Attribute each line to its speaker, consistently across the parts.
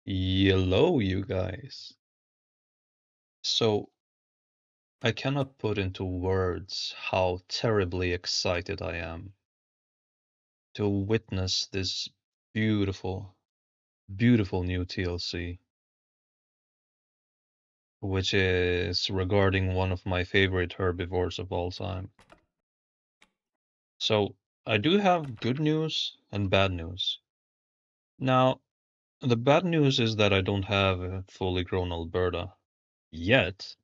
Speaker 1: Hello, you guys. So, I cannot put into words how terribly excited I am to witness this beautiful, beautiful new TLC, which is regarding one of my favorite herbivores of all time. So, I do have good news and bad news. Now, the bad news is that I don't have a fully grown Alberta yet.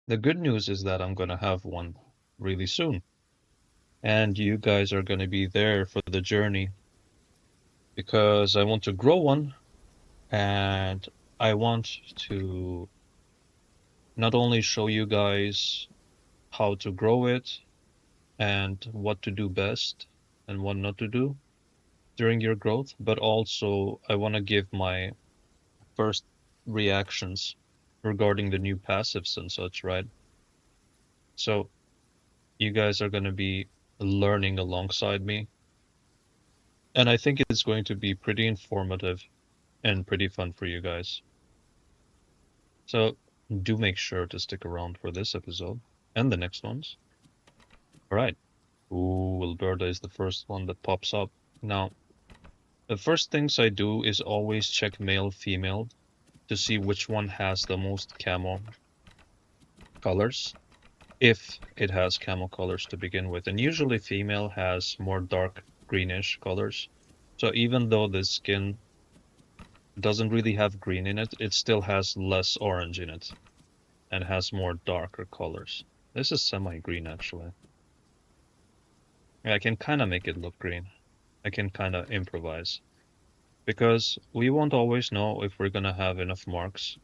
Speaker 1: The good news is that I'm gonna have one really soon. And you guys are going to be there for the journey because I want to grow one and I want to not only show you guys how to grow it and what to do best and what not to do during your growth, but also I want to give my first reactions regarding the new passives and such, right? So you guys are going to be learning alongside me. And I think it's going to be pretty informative and pretty fun for you guys. So do make sure to stick around for this episode and the next ones. All right. Ooh, Alberta is the first one that pops up. Now, the first things I do is always check male, female to see which one has the most camo colors, if it has camo colors to begin with. And usually female has more dark greenish colors. So even though the skin doesn't really have green in it, it still has less orange in it and has more darker colors. This is semi-green actually. Yeah, I can kind of make it look green. I can kind of improvise. Because we won't always know if we're gonna have enough marks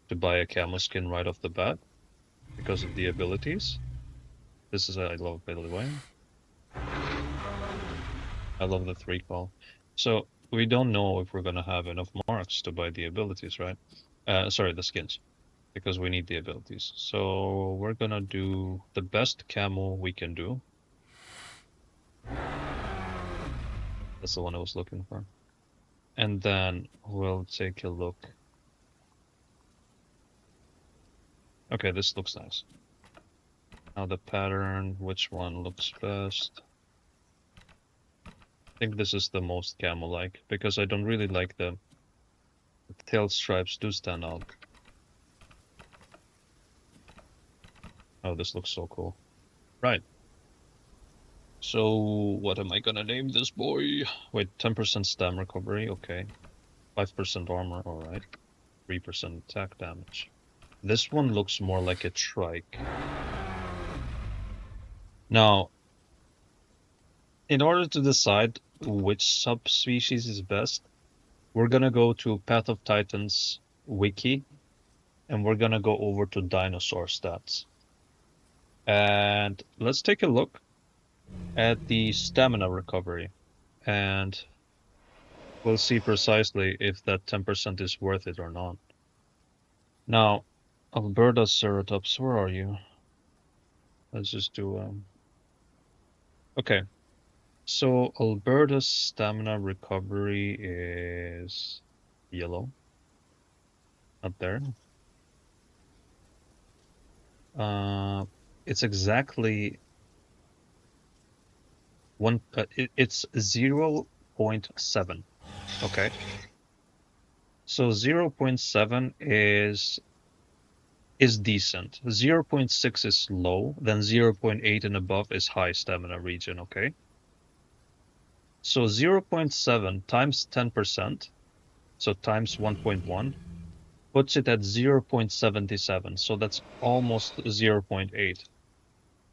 Speaker 1: to buy a camo skin right off the bat because of the abilities. This is I love, by the way. I love the 3 call. So we don't know if we're gonna have enough marks to buy the abilities, right? Sorry, the skins, because we need the abilities. So we're gonna do the best camo we can do. That's the one I was looking for. And then we'll take a look. Okay, this looks nice. Now the pattern, which one looks best? I think this is the most camo-like, because I don't really like the tail stripes do stand out. Oh, this looks so cool. Right. So what am I gonna name this boy? Wait, 10% stam recovery, okay. 5% armor, alright. 3% attack damage. This one looks more like a trike. Now, in order to decide which subspecies is best, we're gonna go to Pathoftitans wiki, and we're gonna go over to dinosaur stats. And let's take a look at the stamina recovery, and we'll see precisely if that 10% is worth it or not. Now, Alberta Ceratops, where are you? Let's just do okay. So Alberta's stamina recovery is yellow. Up there. It's exactly it's 0.7. Okay. So 0.7 is decent. 0.6 is low, then 0.8 and above is high stamina region, okay? So 0.7 times 10%, so times 1.1, puts it at 0.77. So that's almost 0.8.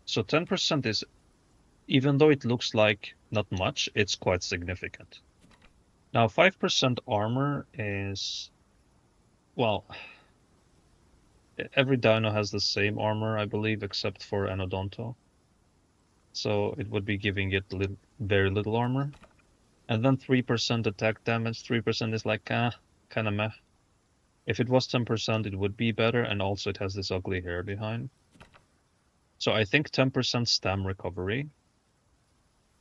Speaker 1: So 10% is, even though it looks like not much, it's quite significant. Now 5% armor is, well, every dino has the same armor, I believe, except for Anodonto. So it would be giving it very little armor. And then 3% attack damage. 3% is like, kind of meh. If it was 10%, it would be better, and also it has this ugly hair behind. So I think 10% stam recovery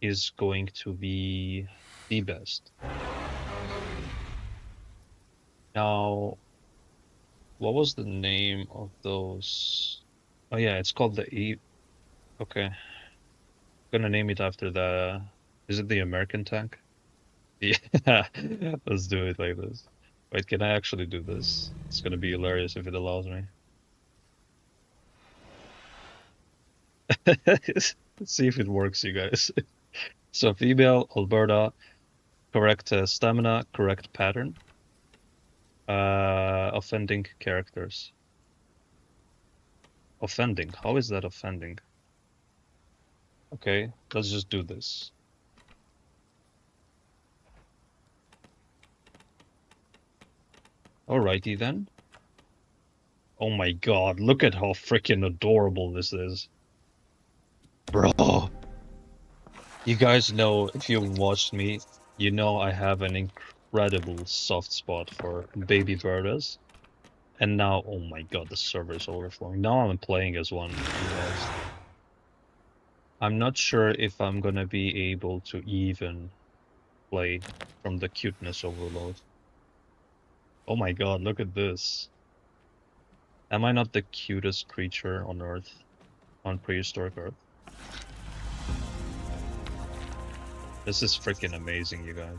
Speaker 1: is going to be the best. Now, what was the name of those? Oh yeah, it's called the E. Okay, I'm gonna name it after the. Is it the American tank? Yeah, let's do it like this. Wait, can I actually do this? It's gonna be hilarious if it allows me. Let's see if it works, you guys. So female, Alberta, correct stamina, correct pattern. Offending characters. Offending. How is that offending? Okay, let's just do this. Alrighty then. Oh my god, look at how freaking adorable this is. Bro, you guys know, if you watched me, you know I have an incredible soft spot for baby Bertas. And now, oh my god, the server is overflowing. Now I'm playing as one, you guys. I'm not sure if I'm gonna be able to even play from the cuteness overload. Oh my god, look at this. Am I not the cutest creature on Earth? On prehistoric Earth? This is freaking amazing, you guys.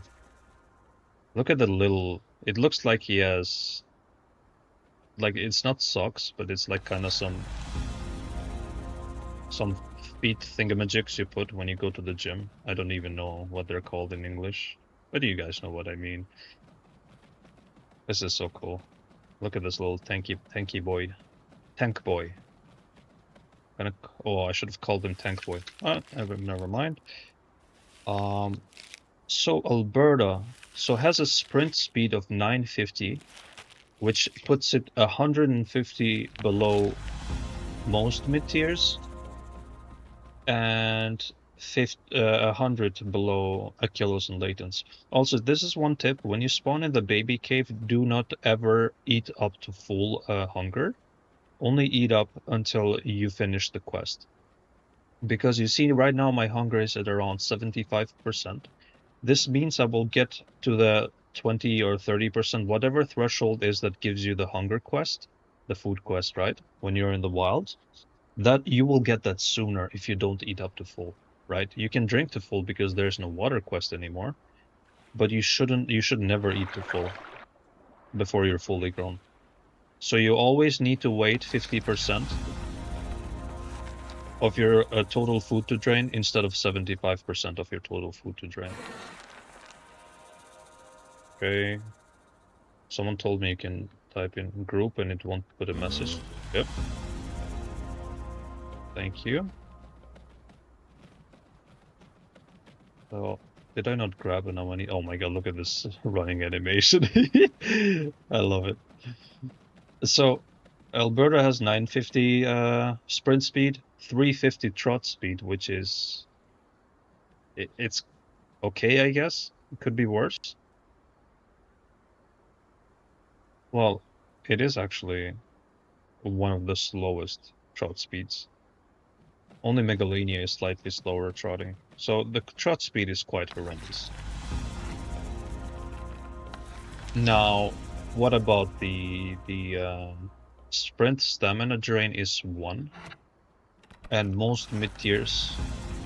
Speaker 1: Look at the little... It looks like he has... Like, it's not socks, but it's like kind of some feet thingamajigs you put when you go to the gym. I don't even know what they're called in English. But you guys know what I mean. This is so cool. Look at this little tanky boy. Tank boy. Oh, I should have called him Tank Boy. Never mind. So Alberta has a sprint speed of 950, which puts it 150 below most mid-tiers and 100 below Achilles and Latents. Also, this is one tip. When you spawn in the baby cave, do not ever eat up to full hunger. Only eat up until you finish the quest. Because you see right now my hunger is at around 75%. This means I will get to the 20 or 30%, whatever threshold is that gives you the hunger quest, the food quest, right? When you're in the wild, that you will get that sooner if you don't eat up to full, right? You can drink to full because there's no water quest anymore, but you should never eat to full before you're fully grown. So you always need to wait 50% of your total food to drain instead of 75% of your total food to drain. Okay. Someone told me you can type in group and it won't put a message. Yep. Thank you. So, did I not grab enough money? Oh my god, look at this running animation. I love it. So, Alberta has 950 sprint speed, 350 trot speed, which is... it's okay, I guess. It could be worse. Well, it is actually one of the slowest trot speeds. Only Megalania is slightly slower trotting, so the trot speed is quite horrendous. Now, what about the sprint stamina drain is 1, and most mid-tiers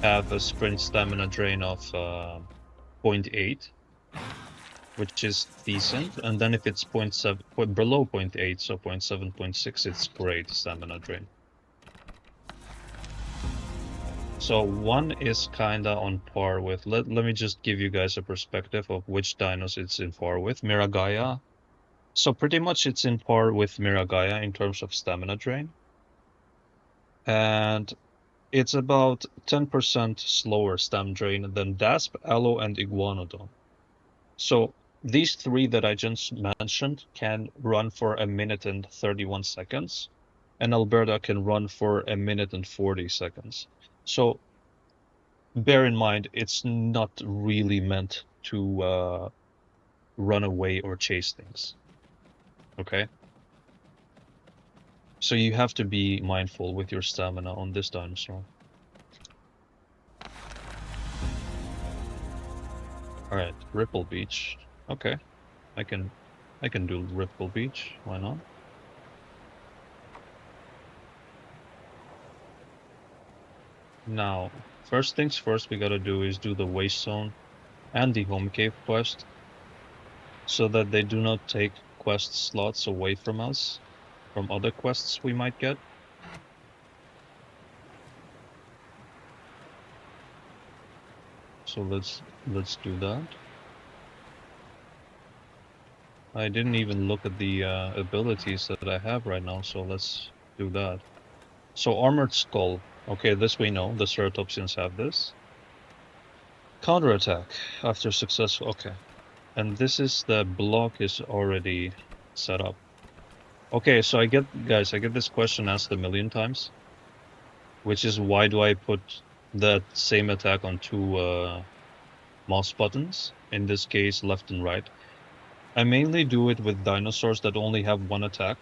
Speaker 1: have a sprint stamina drain of 0.8, which is decent, and then if it's 0.7, below 0.8, so 0.7, 0.6, it's great stamina drain. So 1 is kinda on par with, let me just give you guys a perspective of which dinos it's in par with. Miragaia. So pretty much it's in par with Miragaia in terms of stamina drain. And it's about 10% slower stam drain than Dasp, Allo, and Iguanodon. So these 3 that I just mentioned can run for 1 minute and 31 seconds, and Alberta can run for 1 minute and 40 seconds. So bear in mind, it's not really meant to run away or chase things. Okay? So you have to be mindful with your stamina on this dinosaur. Alright, Ripple Beach. Okay, I can I can do Ripple Beach, why not? Now, first things first we gotta do is do the Waste Zone and the Home Cave quest, so that they do not take quest slots away from us, from other quests we might get. So let's do that. I didn't even look at the abilities that I have right now, so let's do that. So Armored Skull. Okay, this we know. The Ceratopsians have this. Counterattack after successful. Okay. And this is the block is already set up. Okay, so I get this question asked a million times, which is why do I put that same attack on two mouse buttons, in this case left and right. I mainly do it with dinosaurs that only have one attack,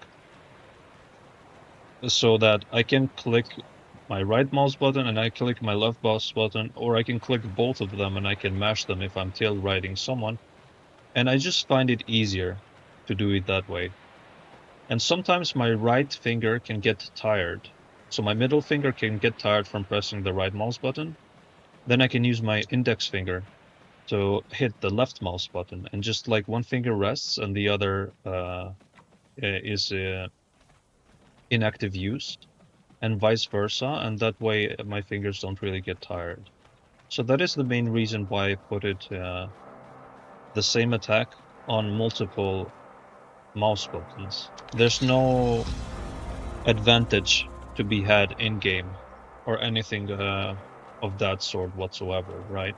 Speaker 1: so that I can click my right mouse button and I click my left mouse button, or I can click both of them and I can mash them if I'm tail riding someone. And I just find it easier to do it that way. And sometimes my right finger can get tired. So my middle finger can get tired from pressing the right mouse button. Then I can use my index finger to hit the left mouse button, and just like one finger rests and the other is in active use, and vice versa. And that way my fingers don't really get tired. So that is the main reason why I put it the same attack on multiple mouse buttons. There's no advantage to be had in game or anything of that sort whatsoever, right?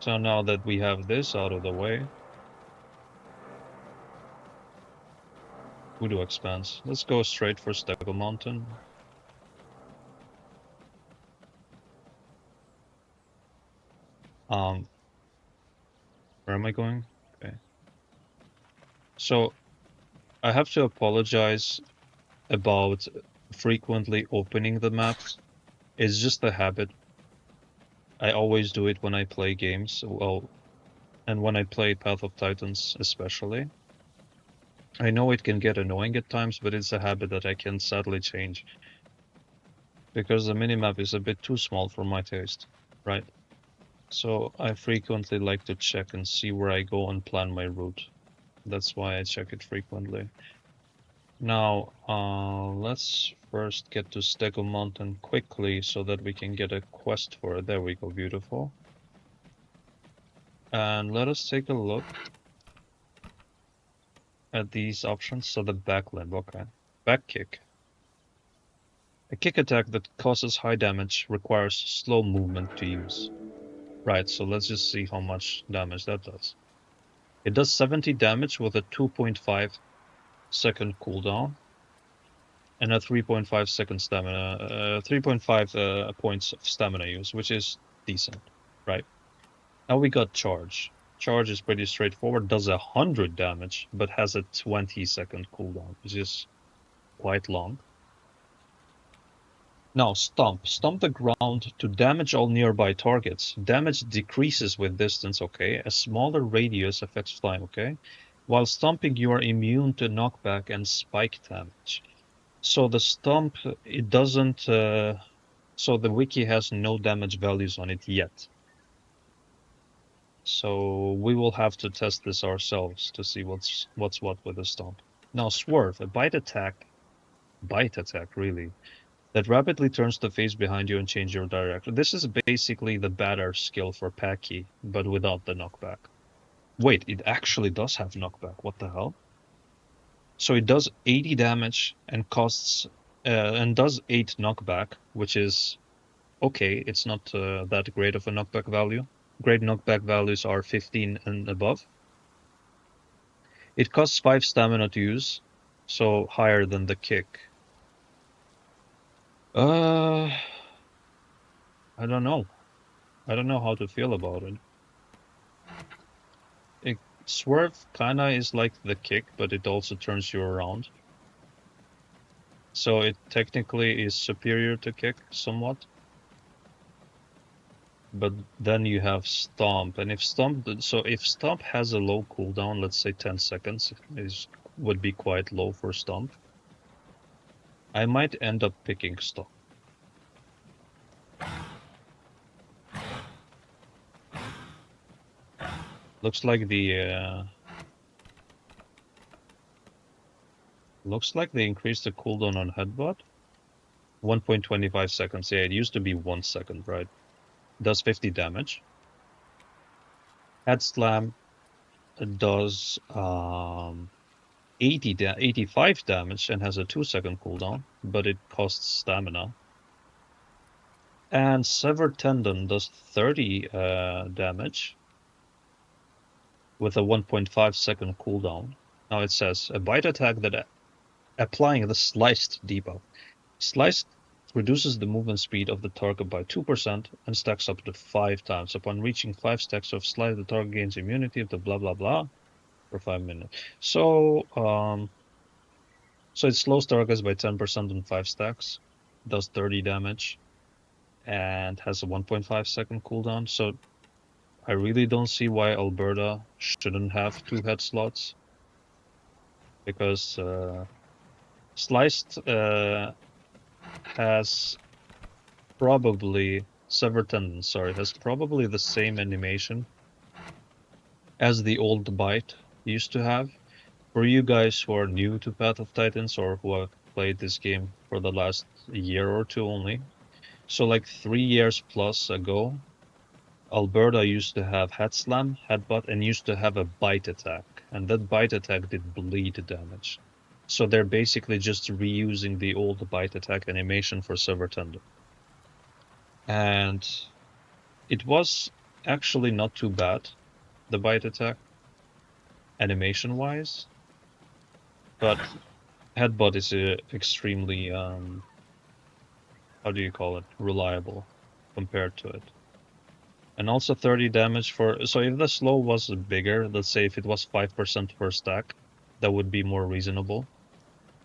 Speaker 1: So now that we have this out of the way, Voodoo expands. Let's go straight for Stego Mountain. Where am I going? Okay. So I have to apologize about frequently opening the maps. It's just a habit. I always do it when I play games, well, and when I play Path of Titans especially. I know it can get annoying at times, but it's a habit that I can sadly change, because the minimap is a bit too small for my taste, right? So I frequently like to check and see where I go and plan my route. That's why I check it frequently. Now, let's first get to Stego Mountain quickly so that we can get a quest for it. There we go, beautiful. And let us take a look at these options. So the back limb, okay. Back kick. A kick attack that causes high damage requires slow movement to use. Right, so let's just see how much damage that does. It does 70 damage with a 2.5 second cooldown and a 3.5 second stamina, 3.5 points of stamina use, which is decent, right? Now we got charge. Charge is pretty straightforward, does 100 damage, but has a 20-second cooldown, which is quite long. Now stomp. Stomp the ground to damage all nearby targets. Damage decreases with distance, okay? A smaller radius affects flying, okay? While stomping, you are immune to knockback and spike damage. So the stomp, it doesn't, so the wiki has no damage values on it yet. So we will have to test this ourselves to see what's what with the stomp. Now swerve, a bite attack, really, that rapidly turns the face behind you and changes your direction. This is basically the batter skill for Paki, but without the knockback. Wait, it actually does have knockback. What the hell? So it does 80 damage and costs and does 8 knockback, which is okay. It's not that great of a knockback value. Great knockback values are 15 and above. It costs 5 stamina to use, so higher than the kick. I don't know. I don't know how to feel about it. Swerve kinda is like the kick, but it also turns you around. So it technically is superior to kick somewhat. But then you have Stomp, and if Stomp has a low cooldown, let's say 10 seconds would be quite low for Stomp, I might end up picking Stomp. Looks like they increased the cooldown on Headbutt. 1.25 seconds. Yeah, it used to be 1 second, right? Does 50 damage. Head Slam does 85 damage and has a 2-second cooldown, but it costs stamina. And Severed Tendon does 30 damage with a 1.5 second cooldown. Now it says a bite attack that applying the sliced debuff. Sliced reduces the movement speed of the target by 2% and stacks up to 5 times. Upon reaching 5 stacks of slice, the target gains immunity to blah blah blah for 5 minutes. So it slows targets by 10% on 5 stacks, does 30 damage, and has a 1.5 second cooldown. So I really don't see why Alberta shouldn't have 2 head slots, because Sliced has probably Severed Tendon, has probably the same animation as the old Bite used to have. For you guys who are new to Path of Titans or who have played this game for the last year or two only, so like 3 years plus ago, Alberta used to have Head Slam, Headbutt, and used to have a Bite attack, and that Bite attack did bleed damage. So they're basically just reusing the old Bite attack animation for Severed Tendon. And it was actually not too bad, the Bite attack, animation-wise, but Headbutt is extremely, how do you call it, reliable compared to it. And also 30 damage so if the slow was bigger, let's say if it was 5% per stack, that would be more reasonable.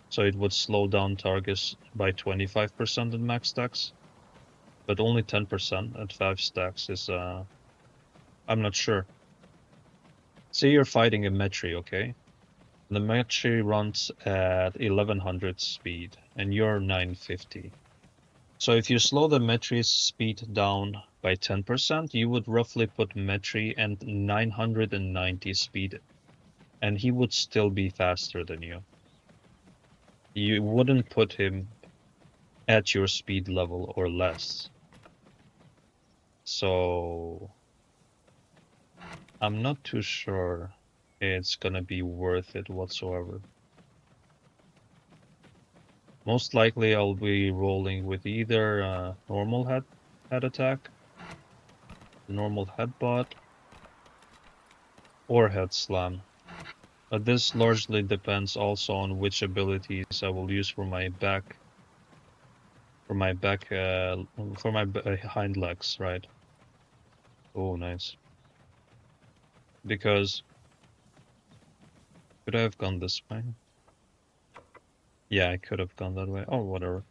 Speaker 1: So it would slow down targets by 25% in max stacks, but only 10% at 5 stacks is, I'm not sure. Say you're fighting a Metri, okay? The Metri runs at 1100 speed, and you're 950. So if you slow the Metri's speed down by 10%, you would roughly put Metri at 990 speed, and he would still be faster than you. You wouldn't put him at your speed level or less. So I'm not too sure it's gonna be worth it whatsoever. Most likely I'll be rolling with either normal head attack, normal headbutt, or head slam. But this largely depends also on which abilities I will use for my hind legs, right? Oh, nice. Because could I have gone this way? Yeah, I could have gone that way. Oh, whatever.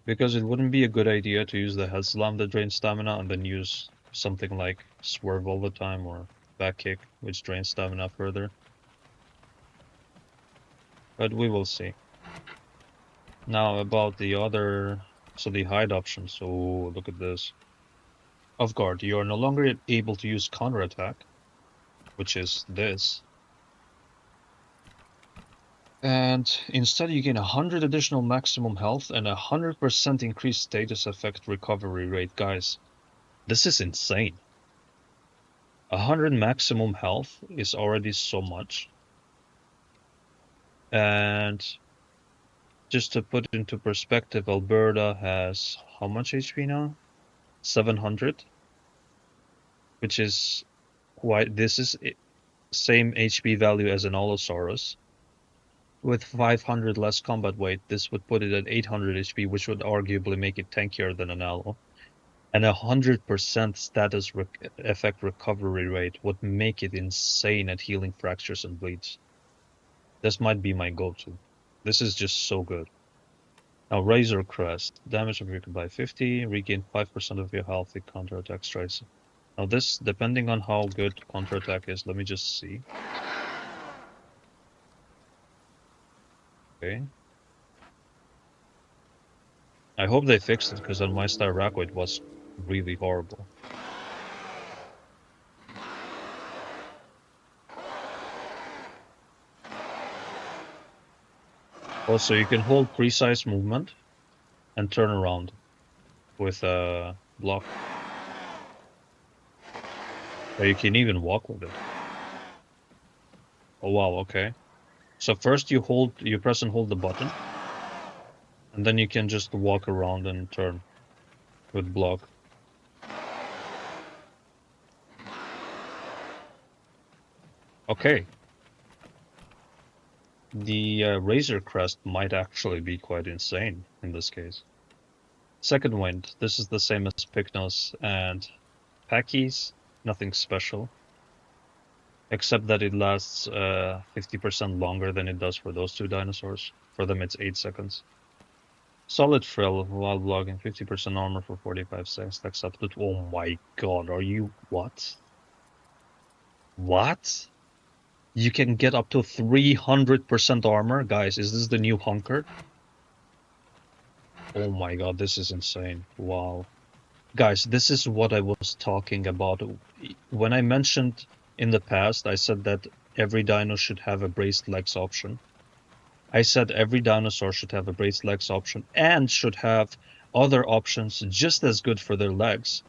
Speaker 1: Because it wouldn't be a good idea to use the head slam that drains stamina and then use something like swerve all the time or back kick, which drains stamina further. But we will see. Now about the hide option. So look at this. Off guard, you are no longer able to use counterattack, which is this. And instead you gain 100 additional maximum health and 100% increased status effect recovery rate. Guys, this is insane. 100 maximum health is already so much. And just to put it into perspective, Alberta has how much HP now? 700, which is this is same HP value as an Allosaurus. With 500 less combat weight, this would put it at 800 HP, which would arguably make it tankier than an Allo. And 100% status effect recovery rate would make it insane at healing fractures and bleeds. This might be my go-to. This is just so good. Now, Razor Crest. Damage if you can buy 50, regain 5% of your health with counterattack strikes. Now this, depending on how good counterattack is, let me just see. Okay. I hope they fixed it, because on my Styraco it was really horrible. Also, you can hold precise movement and turn around with a block. Or you can even walk with it. Oh wow, okay. So first you press and hold the button, and then you can just walk around and turn with block. Okay. The Razor Crest might actually be quite insane in this case. Second Wind, this is the same as Pycnos and Packies, nothing special. Except that it lasts 50% longer than it does for those two dinosaurs. For them it's 8 seconds. Solid Frill while blocking 50% armor for 45 seconds. Stacks up to... Oh my god, are you... What? What? You can get up to 300% armor? Guys, is this the new Hunker? Oh my god, this is insane. Wow. Guys, this is what I was talking about. When I mentioned in the past, I said that every dino should have a braced legs option. I said every dinosaur should have a braced legs option and should have other options just as good for their legs.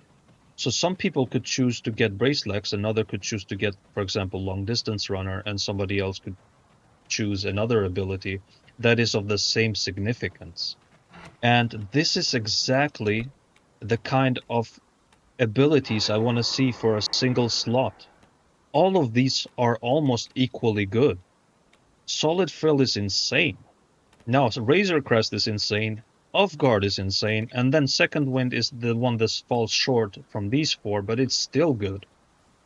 Speaker 1: So some people could choose to get braced legs, another could choose to get, for example, long distance runner, and somebody else could choose another ability that is of the same significance. And this is exactly the kind of abilities I want to see for a single slot. All of these are almost equally good. Solid Frill is insane. Now, Razor Crest is insane, Off Guard is insane, and then Second Wind is the one that falls short from these four, but it's still good.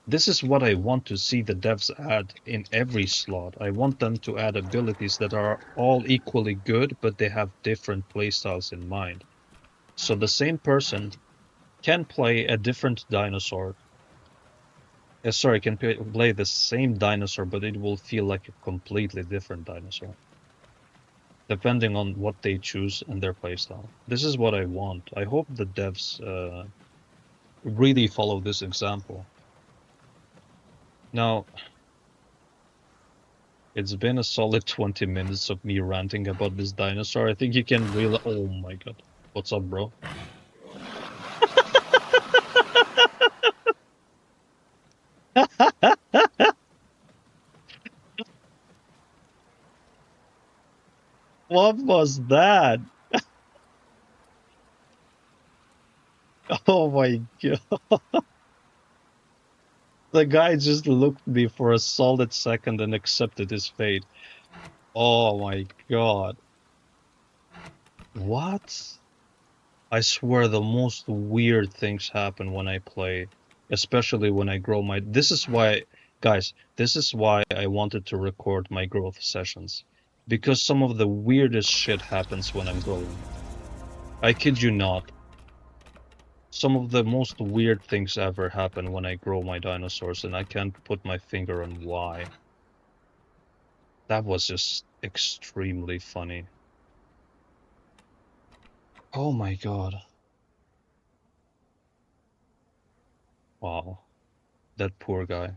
Speaker 1: This is what I want to see the devs add in every slot. I want them to add abilities that are all equally good, but they have different playstyles in mind. So the same person can play a different dinosaur. Sorry, can play the same dinosaur, but it will feel like a completely different dinosaur, depending on what they choose and their playstyle. This is what I want. I hope the devs really follow this example. Now, it's been a solid 20 minutes of me ranting about this dinosaur. I think you can really... Oh my god. What's up, bro? What was that? Oh my god. The guy just looked at me for a solid second and accepted his fate. Oh my god. What? I swear the most weird things happen when I play, especially when I grow my... This is why, guys, this is why I wanted to record my growth sessions. Because some of the weirdest shit happens when I'm growing. I kid you not. Some of the most weird things ever happen when I grow my dinosaurs, and I can't put my finger on why. That was just extremely funny. Oh my god. Wow. That poor guy.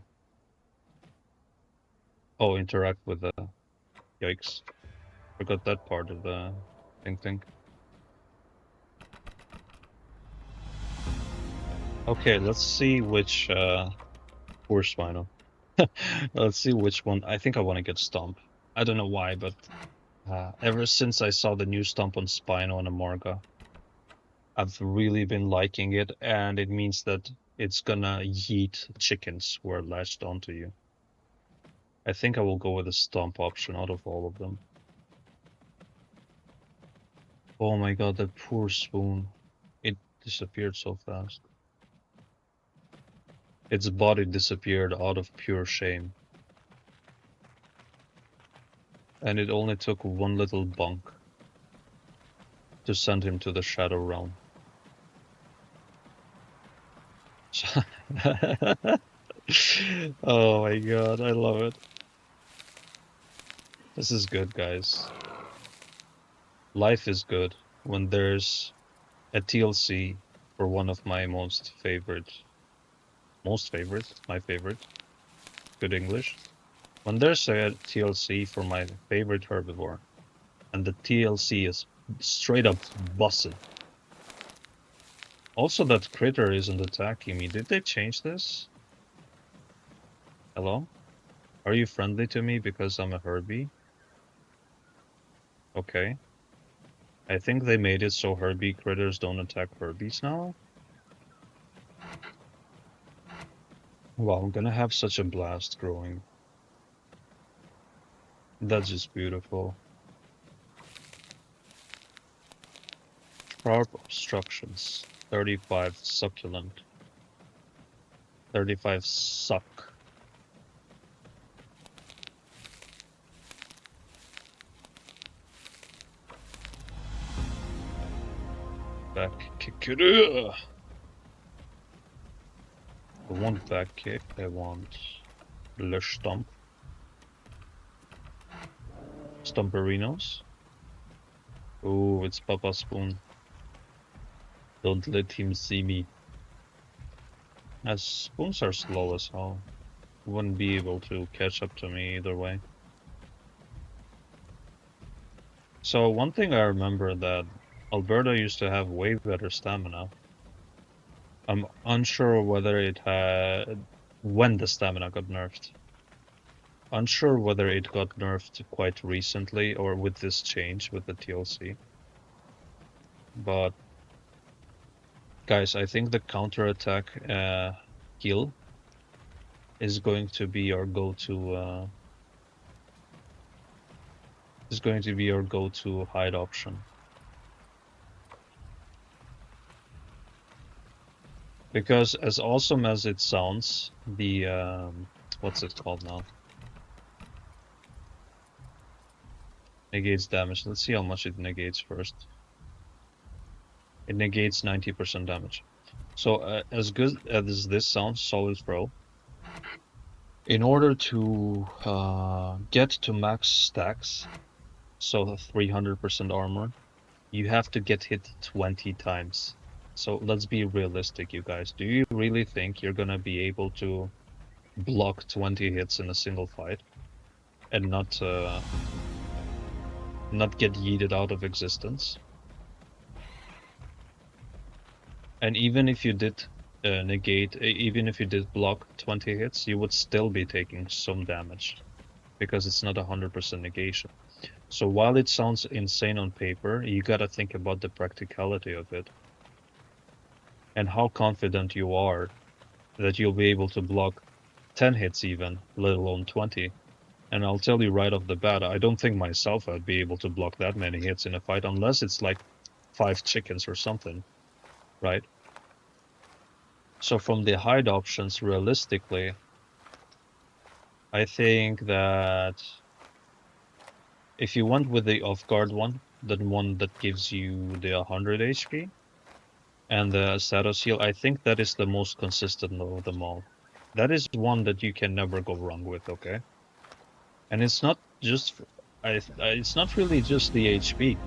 Speaker 1: Oh, interact with the... Yikes. Forgot that part of the thing. Okay, let's see which poor Spino. Let's see which one. I think I want to get Stomp. I don't know why, but ever since I saw the new Stomp on Spino and Amarga, I've really been liking it, and it means that it's gonna yeet chickens who are latched onto you. I think I will go with the Stomp option out of all of them. Oh my god, that poor Spoon. It disappeared so fast. Its body disappeared out of pure shame. And it only took one little bunk. to send him to the Shadow Realm. Oh my god, I love it. This is good, guys. Life is good when there's a TLC for one of my my favorite, good English. When there's a TLC for my favorite herbivore, and the TLC is straight up busted. Also, that critter isn't attacking me. Did they change this? Hello? Are you friendly to me because I'm a Herbie? Okay. I think they made it so Herbie critters don't attack Herbies now. Wow, I'm gonna have such a blast growing. That's just beautiful. Sharp obstructions. 35 succulent. 35 suck. Back kick it. I want back kick. I want Le Stomp. Stumperinos. Oh, it's Papa Spoon. Don't let him see me. As spoons are slow as hell. Wouldn't be able to catch up to me either way. So one thing I remember that Alberta used to have way better stamina. I'm unsure whether it had when the stamina got nerfed. Unsure whether it got nerfed quite recently or with this change with the TLC. But guys, I think the counterattack heal is going to be our go-to hide option. Because as awesome as it sounds, the what's it called now? Negates damage. Let's see how much it negates first. It negates 90% damage. So as good as this sounds, solid throw. In order to get to max stacks, so 300% armor, you have to get hit 20 times. So let's be realistic, you guys. Do you really think you're gonna be able to block 20 hits in a single fight and not get yeeted out of existence? And even if you did even if you did block 20 hits, you would still be taking some damage because it's not 100% negation. So while it sounds insane on paper, you gotta think about the practicality of it and how confident you are that you'll be able to block 10 hits even, let alone 20. And I'll tell you right off the bat, I don't think myself I'd be able to block that many hits in a fight unless it's like 5 chickens or something, right? So from the hide options, realistically, I think that if you went with the off-guard one, the one that gives you the 100 HP, and the status heal, I think that is the most consistent of them all. That is one that you can never go wrong with, okay? And it's not just, it's not really just the HP.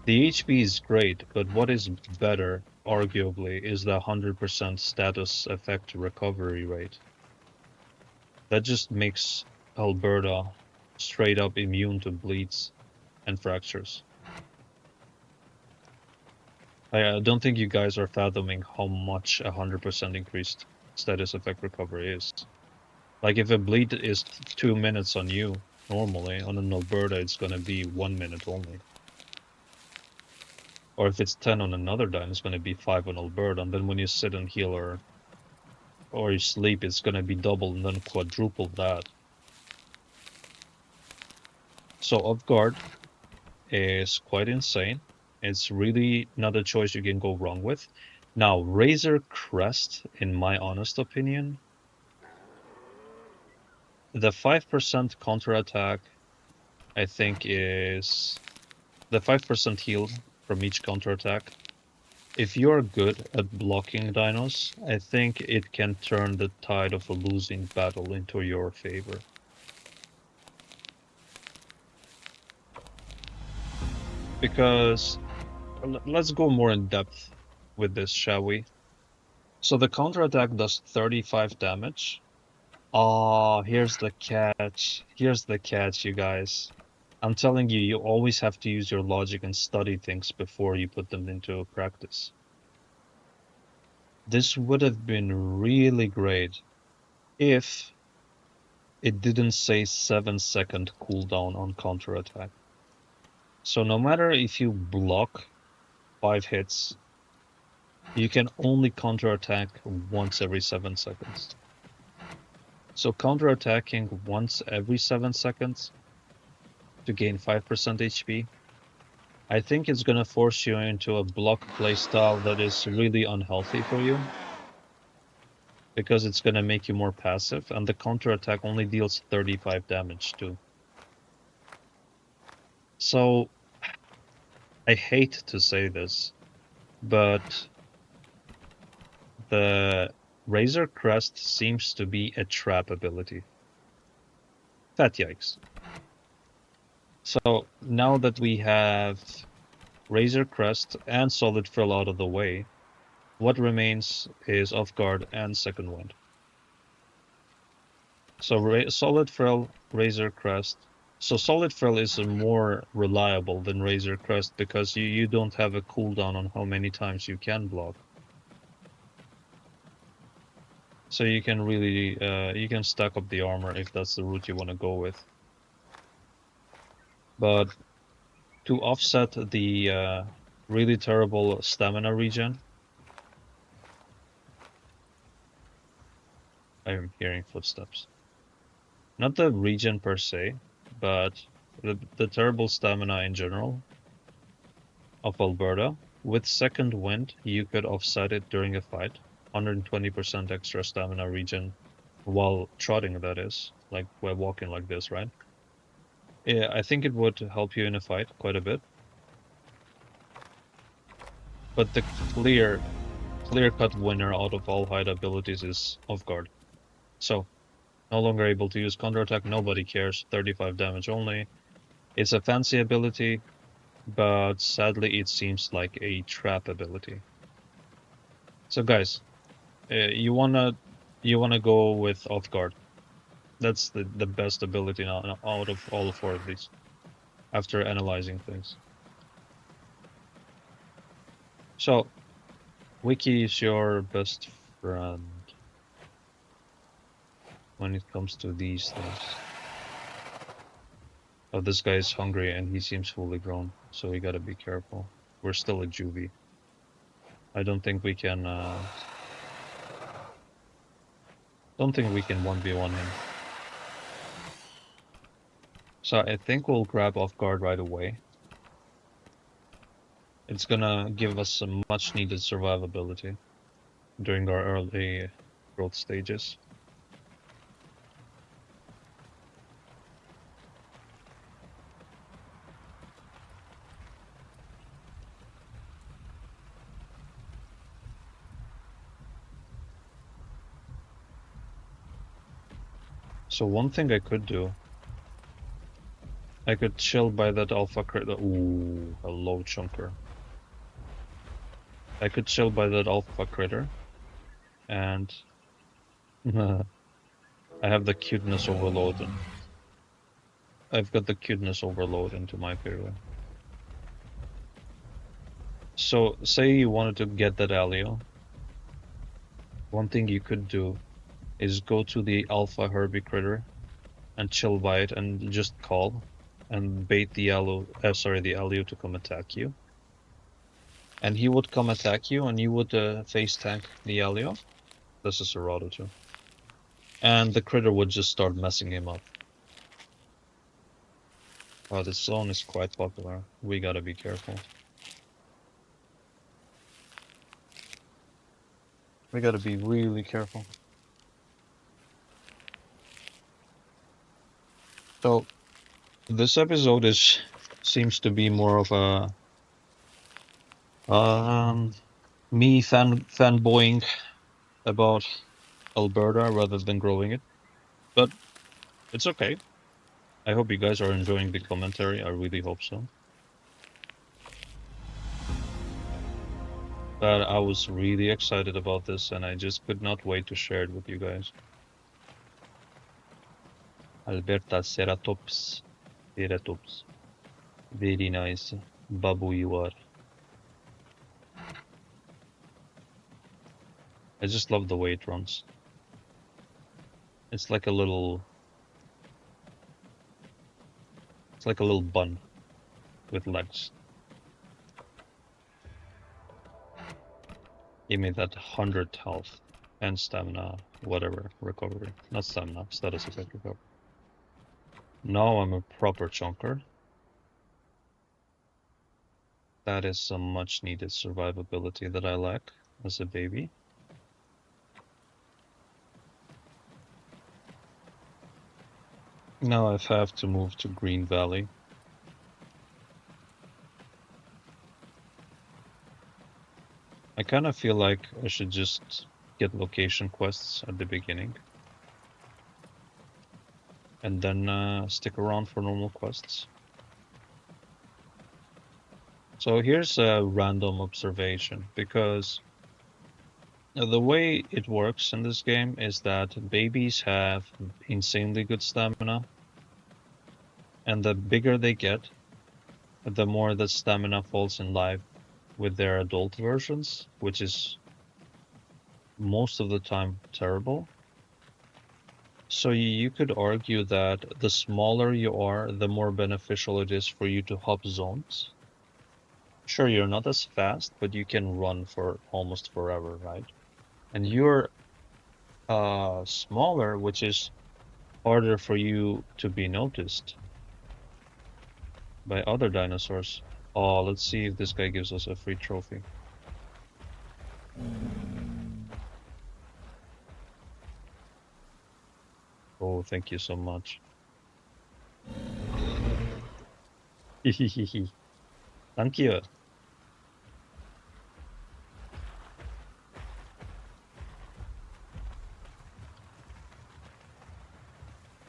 Speaker 1: The HP is great, but what is better, arguably, is the 100% status effect recovery rate. That just makes Alberta straight up immune to bleeds and fractures. I don't think you guys are fathoming how much 100% increased status effect recovery is. Like if a bleed is 2 minutes on you, normally, on an Alberta it's gonna be 1 minute only. Or if it's 10 on another dime, it's gonna be 5 on Alberta, and then when you sit and heal or you sleep, it's gonna be double and then quadruple that. So off guard is quite insane. It's really not a choice you can go wrong with. Now, Razor Crest, in my honest opinion, the 5% counterattack, I think, is the 5% heal from each counterattack. If you're good at blocking dinos, I think it can turn the tide of a losing battle into your favor. Because let's go more in depth with this, shall we? So the counterattack does 35 damage. Oh, here's the catch. Here's the catch, you guys. I'm telling you, you always have to use your logic and study things before you put them into practice. This would have been really great if it didn't say 7-second cooldown on counterattack. So no matter if you block 5 hits, you can only counterattack once every 7 seconds. So counterattacking once every 7 seconds to gain 5% HP, I think it's going to force you into a block playstyle that is really unhealthy for you, because it's going to make you more passive, and the counterattack only deals 35 damage too. So I hate to say this, but the Razor Crest seems to be a trap ability. Fat yikes. So now that we have Razor Crest and Solid Frill out of the way, what remains is Off Guard and Second Wind. So Solid Frill, Razor Crest. So Solid Frill is more reliable than Razor Crest because you don't have a cooldown on how many times you can block. So you can really you can stack up the armor if that's the route you want to go with. But to offset the really terrible stamina regen, I am hearing footsteps. Not the regen per se, but the terrible stamina in general of Alberta. With Second Wind, you could offset it during a fight. 120% extra stamina regen while trotting, that is, like while walking like this, right? Yeah, I think it would help you in a fight quite a bit. But the clear-cut winner out of all hide abilities is Off Guard. So, no longer able to use counterattack, nobody cares, 35 damage only. It's a fancy ability, but sadly it seems like a trap ability. So guys, you wanna go with Off Guard. That's the best ability now out of all 4 of these, after analyzing things. So, Wiki is your best friend when it comes to these things. Oh, this guy is hungry and he seems fully grown, so we gotta be careful. We're still a juvie. I don't think we can 1v1 him. So I think we'll grab Off Guard right away. It's gonna give us some much needed survivability during our early growth stages. So one thing I could do, I could chill by that alpha critter. Ooh, hello, chunker. I could chill by that alpha critter, and I have the cuteness overload. I've got the cuteness overload into my favor. So, say you wanted to get that Alio. One thing you could do is go to the alpha Herbie critter and chill by it and just call and bait the Alio to come attack you. And he would come attack you and you would face tank the Alio. This is Serrato too. And the critter would just start messing him up. Wow, this zone is quite popular. We gotta be careful. We gotta be really careful. So, this episode is seems to be more of a me fanboying about Alberta rather than growing it. But it's okay. I hope you guys are enjoying the commentary. I really hope so. But I was really excited about this, and I just could not wait to share it with you guys. Alberta Ceratops. Ceratops. Very nice. Babu you are. I just love the way it runs. It's like a little bun with legs. Give me that 100 health and stamina, whatever, recovery. Not stamina, status effect recovery. Now I'm a proper chunker. That is some much needed survivability that I lack as a baby. Now I have to move to Green Valley. I kind of feel like I should just get location quests at the beginning. And then stick around for normal quests. So here's a random observation, because the way it works in this game is that babies have insanely good stamina, and the bigger they get, the more the stamina falls in line with their adult versions, which is most of the time terrible. So you could argue that the smaller you are, the more beneficial it is for you to hop zones. Sure, you're not as fast, but you can run for almost forever, right? And you're smaller, which is harder for you to be noticed by other dinosaurs. Oh, let's see if this guy gives us a free trophy. Oh, thank you so much. Thank you.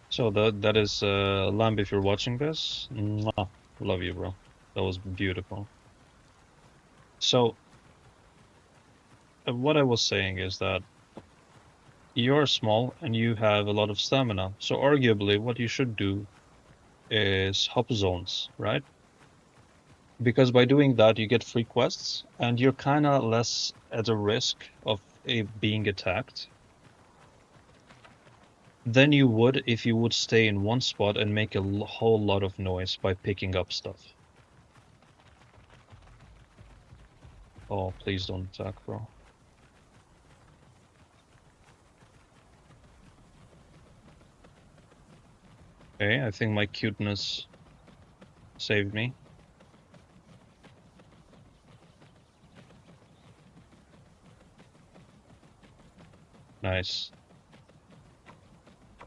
Speaker 1: So that is Lamb, if you're watching this. Mwah. Love you, bro. That was beautiful. So what I was saying is that you're small and you have a lot of stamina. So arguably what you should do is hop zones, right? Because by doing that you get free quests and you're kind of less at a risk of being attacked than you would if you would stay in one spot and make a whole lot of noise by picking up stuff. Oh, please don't attack, bro. Okay, I think my cuteness saved me. Nice.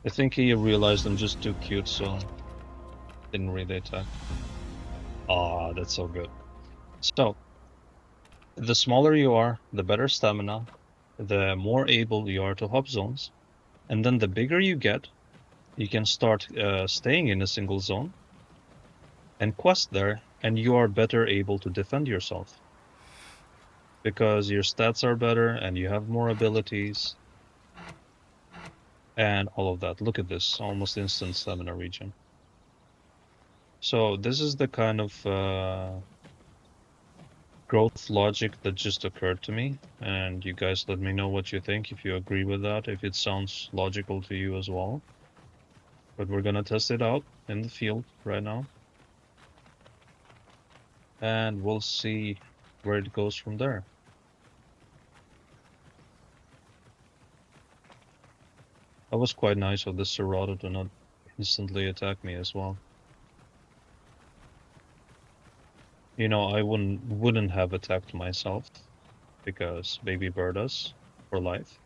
Speaker 1: I think he realized I'm just too cute, so didn't really attack. Ah, that's so good. So, the smaller you are, the better stamina, the more able you are to hop zones, and then the bigger you get, you can start staying in a single zone and quest there, and you are better able to defend yourself because your stats are better and you have more abilities and all of that. Look at this, almost instant stamina regen. So this is the kind of growth logic that just occurred to me, and you guys let me know what you think, if you agree with that, if it sounds logical to you as well. But we're gonna test it out in the field right now, and we'll see where it goes from there. That was quite nice of the Serato to not instantly attack me as well. You know, I wouldn't have attacked myself because baby Bertas for life.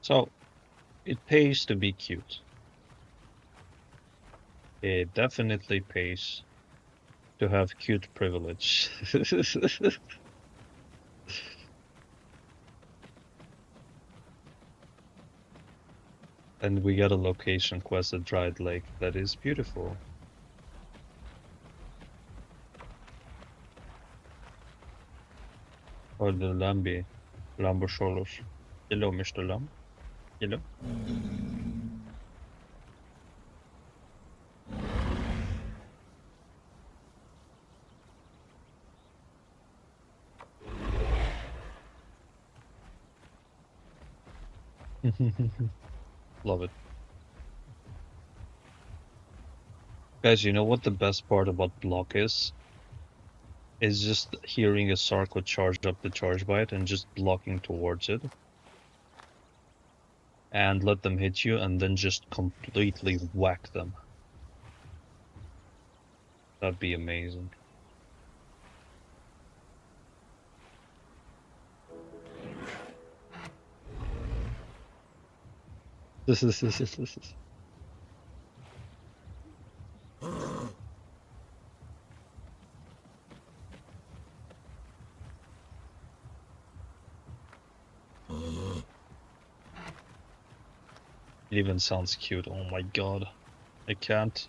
Speaker 1: So it pays to be cute. It definitely pays to have cute privilege. And we got a location quest at Dried Lake that is beautiful. Or the Lambi, Lambo Cholos. Hello, Mr. Lamb. Hello. Love it. Guys, you know what the best part about block is? Is just hearing a Sarco charge up the charge bite and just blocking towards it. And let them hit you and then just completely whack them. That'd be amazing. This is It even sounds cute. Oh my god. I can't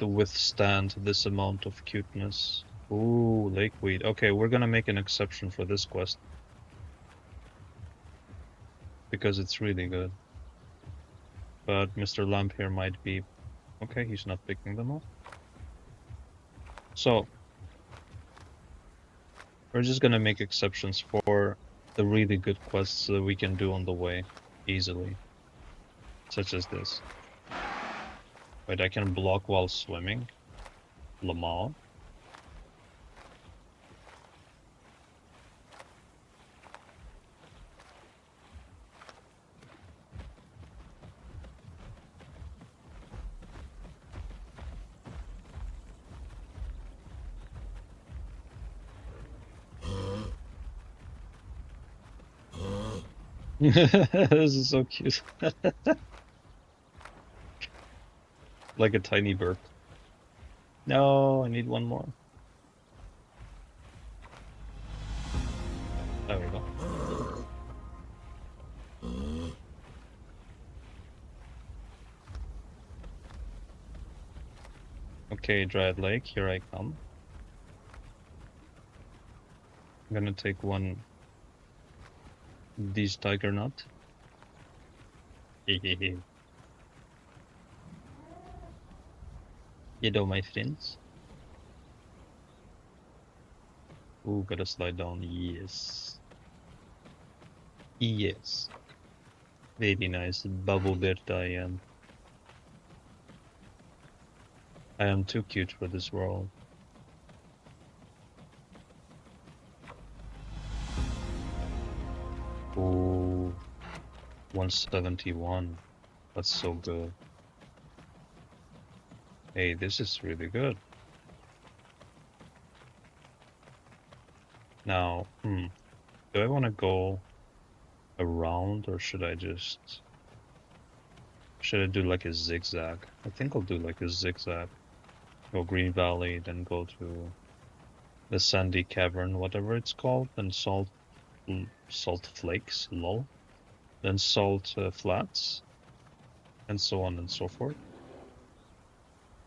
Speaker 1: withstand this amount of cuteness. Ooh, lakeweed. Okay, we're gonna make an exception for this quest. Because it's really good. But Mr. Lamp here might be... Okay, he's not picking them up. So, we're just gonna make exceptions for the really good quests that we can do on the way easily. Such as this. Wait, I can block while swimming? Lamar? This is so cute. Like a tiny burp. No, I need one more. There we go. Okay, Dryad Lake, here I come. I'm gonna take one these tiger nut. You know, my friends. Ooh, gotta slide down. Yes. Yes. Very nice. Bubble Berta I am. I am too cute for this world. Ooh. 171. That's so good. Hey, this is really good. Now, do I want to go around or should I just... Should I do like a zigzag? I think I'll do like a zigzag. Go Green Valley, then go to the Sandy Cavern, whatever it's called, then Salt Flakes, lol. Then Salt Flats, and so on and so forth.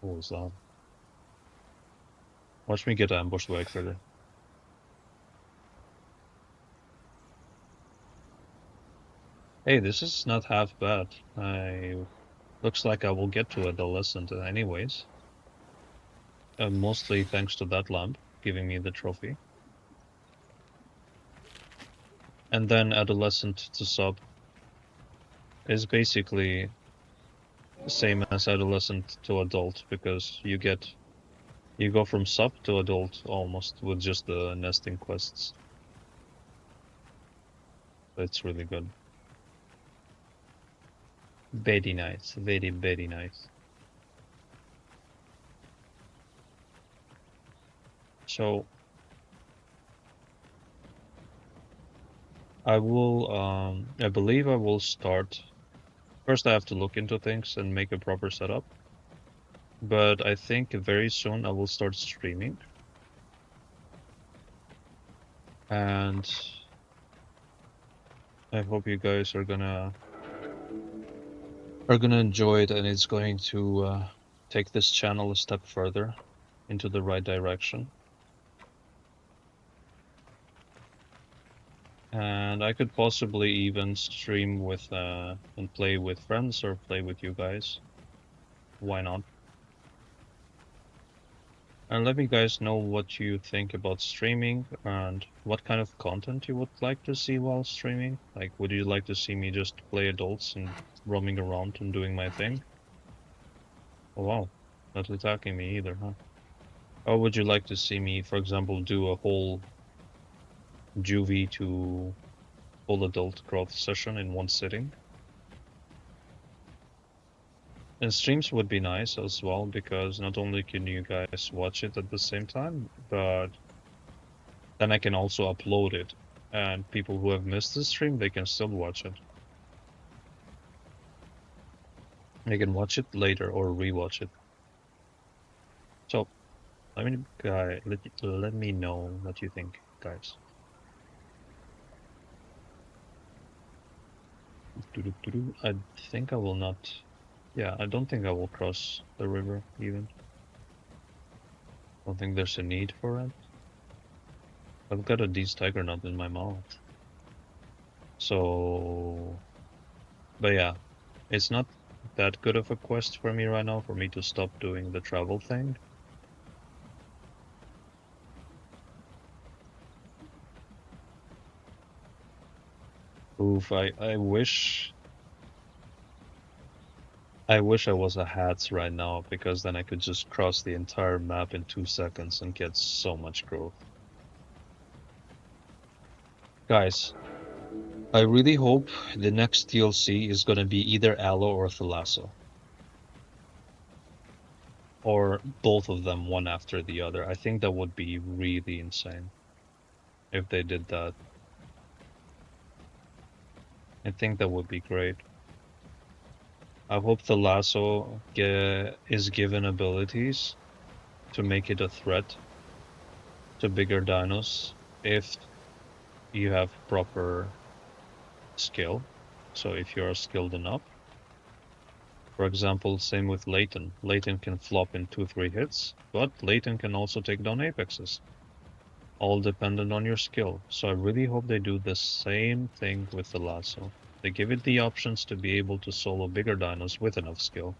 Speaker 1: What was that? Watch me get ambushed by a critter. Hey, this is not half bad. Looks like I will get to Adolescent anyways. Mostly thanks to that lamp giving me the trophy. And then Adolescent to Sub is basically the same as Adolescent to Adult because you go from Sub to Adult almost with just the nesting quests. It's really good. Very nice. Very, very nice. So I believe I will start. First I have to look into things and make a proper setup. but I think very soon I will start streaming. And I hope you guys are gonna enjoy it, and it's going to take this channel a step further into the right direction. And I could possibly even stream with and play with friends or play with you guys. Why not? And let me guys know what you think about streaming and what kind of content you would like to see while streaming. Like, would you like to see me just play adults and roaming around and doing my thing? Oh, wow, not attacking me either, huh? Or would you like to see me, for example, do a whole juvie to full adult growth session in one sitting? And streams would be nice as well, because not only can you guys watch it at the same time, but then I can also upload it, and people who have missed the stream, they can still watch it. They can watch it later or rewatch it. So let me know what you think, guys. I think I will not. Yeah, I don't think I will cross the river even. I don't think there's a need for it. I've got a D's tiger nut in my mouth. So, but yeah, it's not that good of a quest for me right now for me to stop doing the travel thing. Oof, I wish I was a hats right now, because then I could just cross the entire map in 2 seconds and get so much growth. Guys, I really hope the next DLC is gonna be either Aloe or Thalasso. Or both of them, one after the other. I think that would be really insane if they did that. I think that would be great. I hope Thalasso is given abilities to make it a threat to bigger dinos if you have proper skill. So if you're skilled enough. For example, same with Leighton. Leighton can flop in 2-3 hits, but Leighton can also take down apexes. All dependent on your skill. So I really hope they do the same thing with the lasso. They give it the options to be able to solo bigger dinos with enough skill.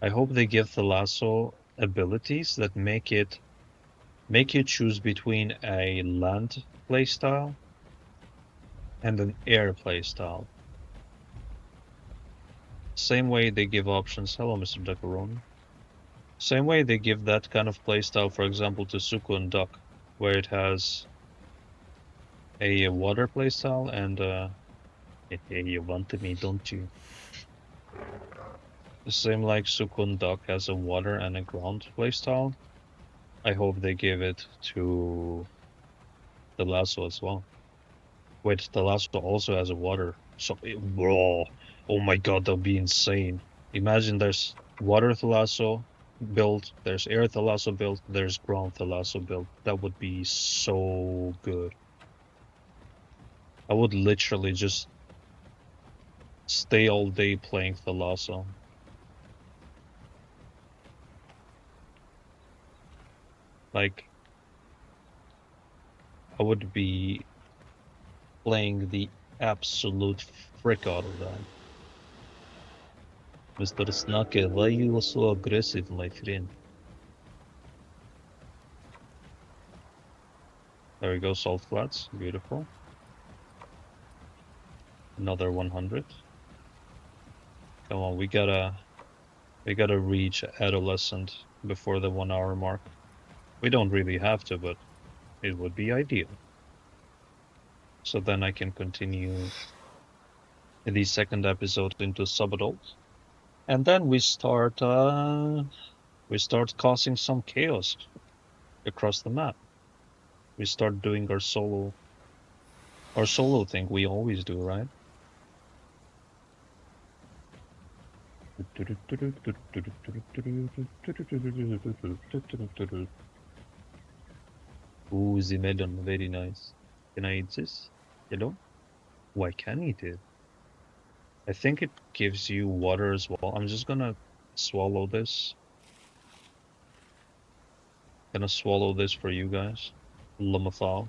Speaker 1: I hope they give the lasso abilities that make you choose between a land playstyle and an air playstyle. Same way they give options. Hello, Mr. Duckaroni. Same way they give that kind of playstyle, for example, to Suku and Duck, where it has a water playstyle and you want me, don't you? The same like Suku and Duck has a water and a ground playstyle. I hope they give it to the Lasso as well. Wait, the Lasso also has a water. So, bro, oh my god, that'd be insane. Imagine there's water Thalasso built, there's air Thalasso built, there's ground Thalasso built. That would be so good. I would literally just stay all day playing Thalasso. Like, I would be playing the absolute frick out of that. Mr. Snake, why you so aggressive, my friend? There we go, salt flats. Beautiful. Another 100. Come on, we gotta reach adolescent before the 1 hour mark. We don't really have to, but it would be ideal. So then I can continue the second episode into sub-adult. And then we start causing some chaos across the map. We start doing our solo thing we always do, right? Ooh, the melon, very nice. Can I eat this? Hello? Why can't I eat it? I think it gives you water as well. I'm just gonna swallow this. Gonna swallow this for you guys. Lumathal.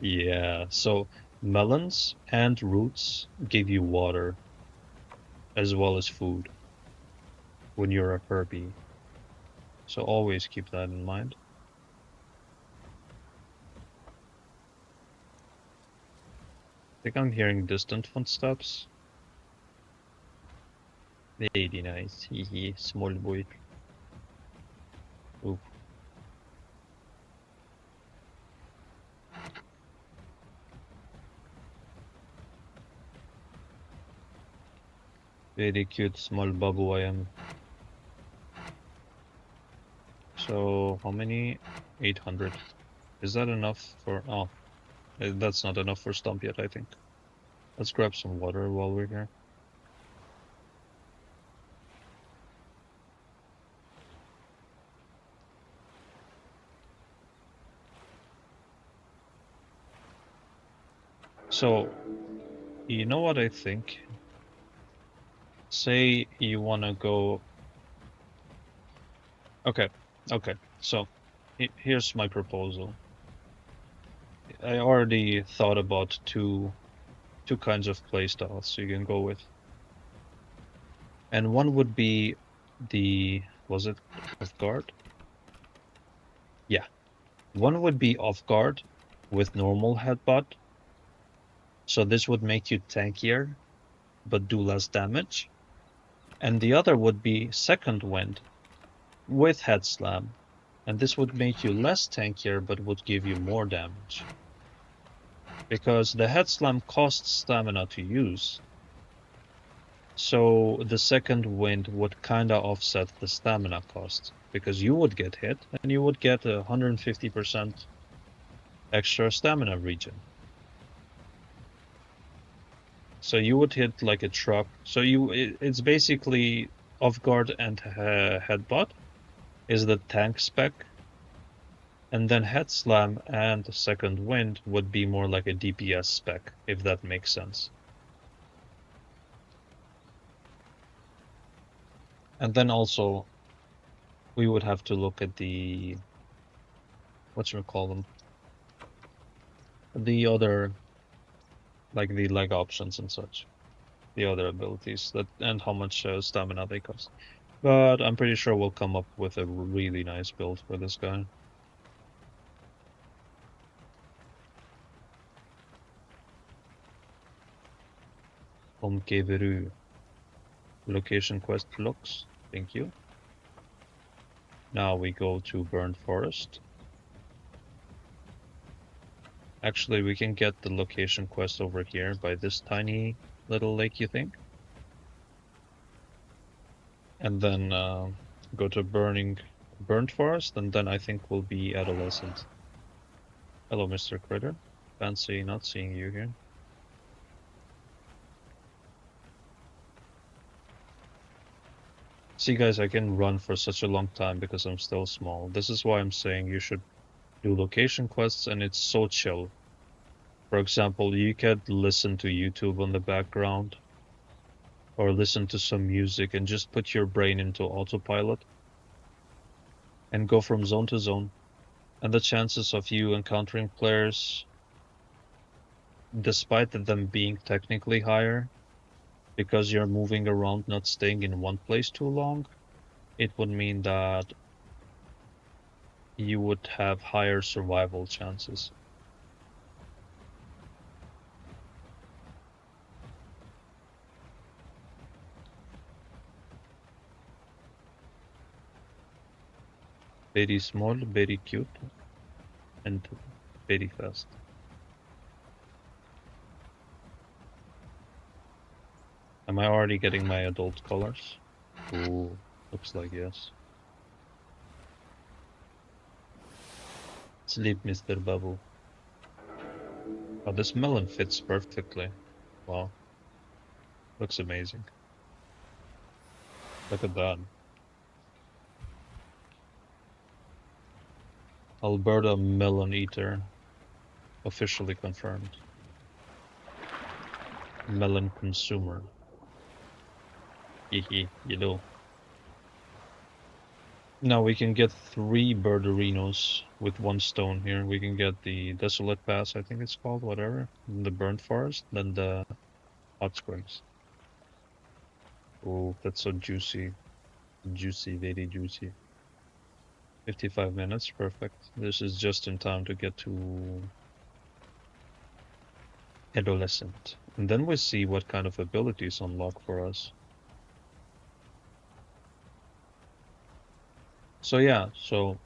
Speaker 1: Yeah, so melons and roots give you water as well as food when you're a herby. So always keep that in mind. I think I'm hearing distant footsteps. Very nice. Hee small boy. Ooh, very cute small babu I am. So how many? 800. Is that enough for... Oh, that's not enough for Stump yet, I think. Let's grab some water while we're here. So, you know what I think? Say you want to go... Okay, okay. So, here's my proposal. I already thought about two kinds of playstyles you can go with. And one would be the... Was it off guard? Yeah. One would be off guard with normal headbutt. So this would make you tankier, but do less damage. And the other would be second wind with head slam. And this would make you less tankier, but would give you more damage. Because the head slam costs stamina to use. So the second wind would kinda offset the stamina cost. Because you would get hit, and you would get 150% extra stamina regen. So you would hit like a truck. So it's basically off guard and headbutt is the tank spec, and then head slam and second wind would be more like a DPS spec, if that makes sense. And then also we would have to look at the call them, the other, like the leg options and such, the other abilities that and how much stamina they cost. But I'm pretty sure we'll come up with a really nice build for this guy. Omkeveru. Location quest looks. Thank you. Now we go to Burned Forest. Actually, we can get the location quest over here by this tiny little lake, you think? And then go to Burnt Forest, and then I think we'll be adolescent. Hello, Mr. Critter. Fancy not seeing you here. See, guys, I can run for such a long time because I'm still small. This is why I'm saying you should do location quests, and it's so chill. For example, you could listen to YouTube on the background, or listen to some music and just put your brain into autopilot and go from zone to zone. And the chances of you encountering players, despite them being technically higher, because you're moving around, not staying in one place too long, it would mean that you would have higher survival chances. Very small, very cute, and very fast. Am I already getting my adult colors? Ooh, looks like yes. Sleep, Mr. Babu. Oh, this melon fits perfectly. Wow. Looks amazing. Look at that. Alberta melon eater. Officially confirmed. Melon consumer. Hehe, you know. Now we can get 3 birderinos with 1 stone here. We can get the Desolate Pass, I think it's called, whatever. The Burnt Forest, then the Hot Springs. Oh, that's so juicy. Juicy, very juicy. 55 minutes, perfect. This is just in time to get to Adolescent. And then we see what kind of abilities unlock for us. So yeah, so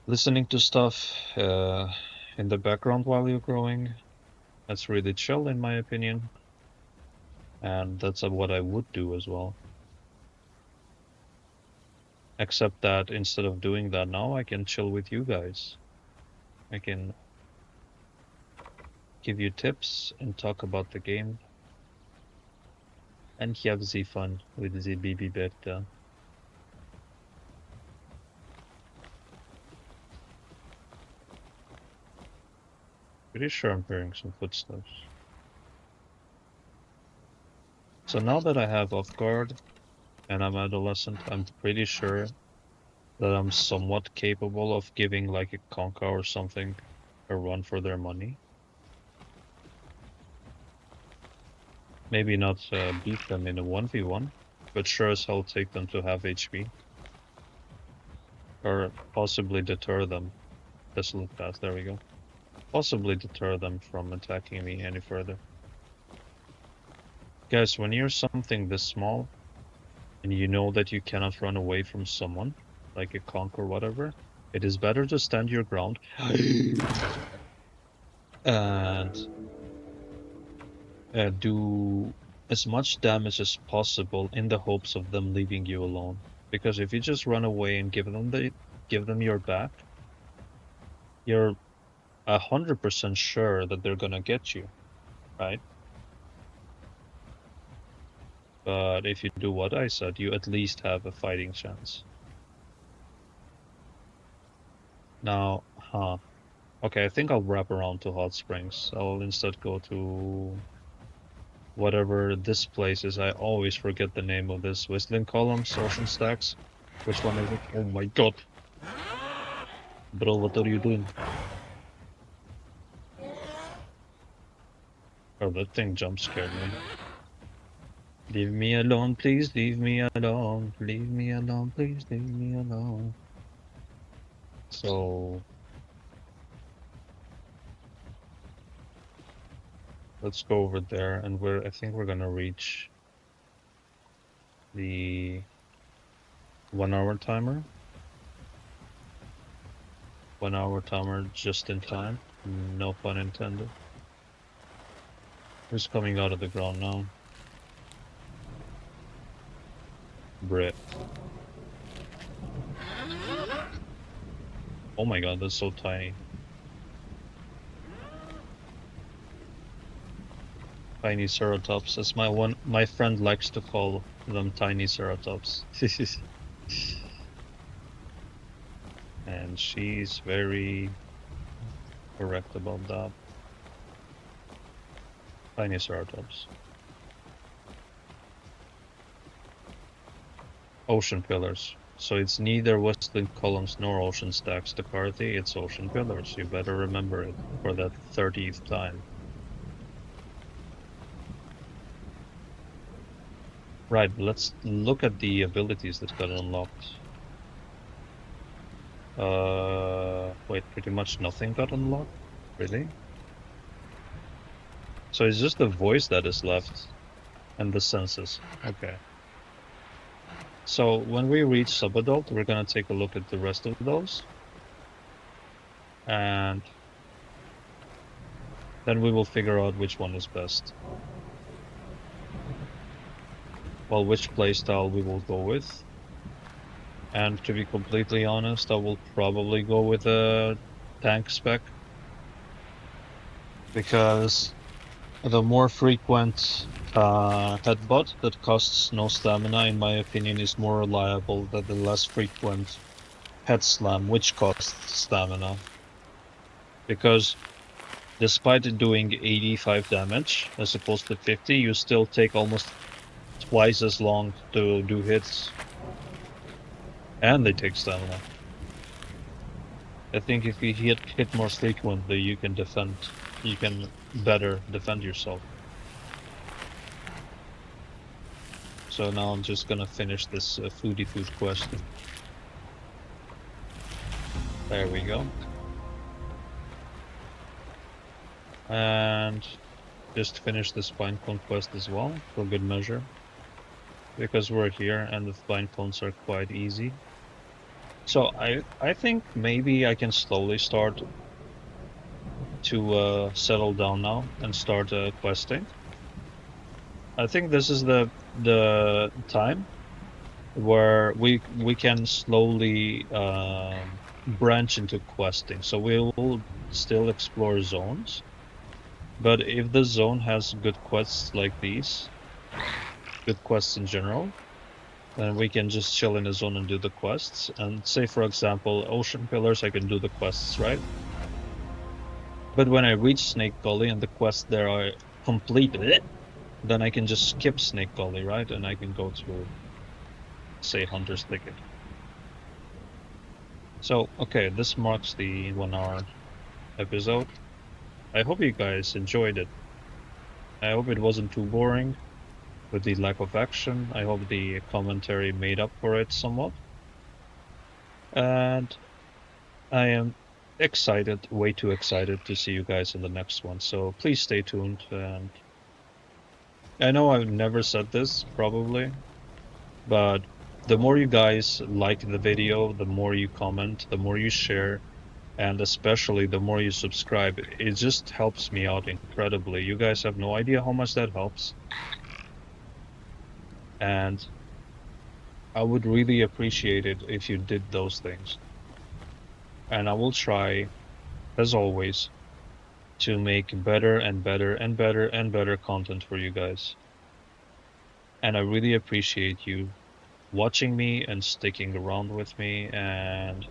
Speaker 1: listening to stuff in the background while you're growing, that's really chill in my opinion. And that's what I would do as well. Except that instead of doing that now, I can chill with you guys. I can give you tips and talk about the game. And have the fun with the Baby Berta. Pretty sure I'm hearing some footsteps. So now that I have off guard and I'm adolescent, I'm pretty sure that I'm somewhat capable of giving like a conca or something a run for their money. Maybe not beat them in a 1v1, but sure as hell take them to half HP. Or possibly deter them. Desolate Path, there we go. Possibly deter them from attacking me any further. Guys, when you're something this small, and you know that you cannot run away from someone, like a conch or whatever, it is better to stand your ground and do as much damage as possible in the hopes of them leaving you alone. Because if you just run away and give them your back, you're 100% sure that they're gonna get you, right? But if you do what I said, you at least have a fighting chance. Now, okay, I think I'll wrap around to Hot Springs. I'll instead go to whatever this place is. I always forget the name of this. Whistling Columns, Ocean Stacks. Which one is it? Oh my god. Bro, what are you doing? Oh, that thing jump scared me. Leave me alone, please, leave me alone. Leave me alone, please, leave me alone. So let's go over there, and I think we're gonna reach the 1 hour timer. 1 hour timer just in time. No pun intended. Who's coming out of the ground now? Brit. Oh my god, that's so tiny. Tiny ceratops, as my friend likes to call them, tiny ceratops. And she's very correct about that. Tiny ceratops. Ocean pillars. So it's neither Whistling Columns nor Ocean Stacks Dakarthy, it's Ocean Pillars. You better remember it for that 30th time. Right, let's look at the abilities that got unlocked. Wait, pretty much nothing got unlocked? Really? So it's just the voice that is left, and the senses. Okay. So when we reach subadult, we're gonna take a look at the rest of those. And then we will figure out which one is best. Well, which playstyle we will go with. And to be completely honest, I will probably go with a tank spec. Because the more frequent Headbutt that costs no stamina, in my opinion, is more reliable than the less frequent head slam, which costs stamina. Because despite it doing 85 damage as opposed to 50, you still take almost twice as long to do hits. And they take stamina. I think if you hit more frequently, you can better defend yourself. So now I'm just gonna finish this foodie food quest. There we go. And just finish the spine cone quest as well, for good measure. Because we're here and the spine cones are quite easy. So I think maybe I can slowly start to settle down now and start questing. I think this is the time where we can slowly branch into questing. So we'll still explore zones, but if the zone has good quests like these, good quests in general, then we can just chill in a zone and do the quests. And say, for example, Ocean Pillars, I can do the quests, right? But when I reach Snake Gully and the quests there are completed, then I can just skip Snake Gully, right? And I can go to, say, Hunter's Thicket. So, okay, this marks the 1 hour episode. I hope you guys enjoyed it. I hope it wasn't too boring with the lack of action. I hope the commentary made up for it somewhat. And I am excited, way too excited to see you guys in the next one. So please stay tuned. And I know I've never said this, probably, but the more you guys like the video, the more you comment, the more you share, and especially the more you subscribe, it just helps me out incredibly. You guys have no idea how much that helps. And I would really appreciate it if you did those things. And I will try, as always, to make better and better and better and better content for you guys. And I really appreciate you watching me and sticking around with me and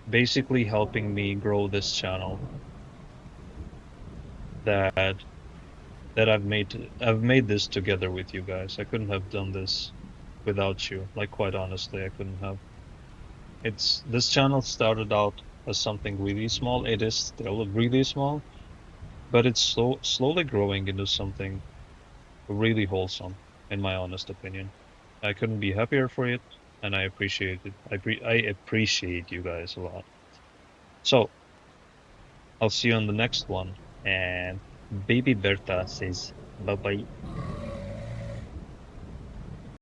Speaker 1: basically helping me grow this channel that I've made this together with you guys. I couldn't have done this without you. Like, quite honestly, I couldn't have. This channel started out as something really small. It is still really small, but it's slowly growing into something really wholesome, in my honest opinion. I couldn't be happier for it, and I appreciate it. I appreciate you guys a lot. So I'll see you on the next one. And Baby Berta says bye bye.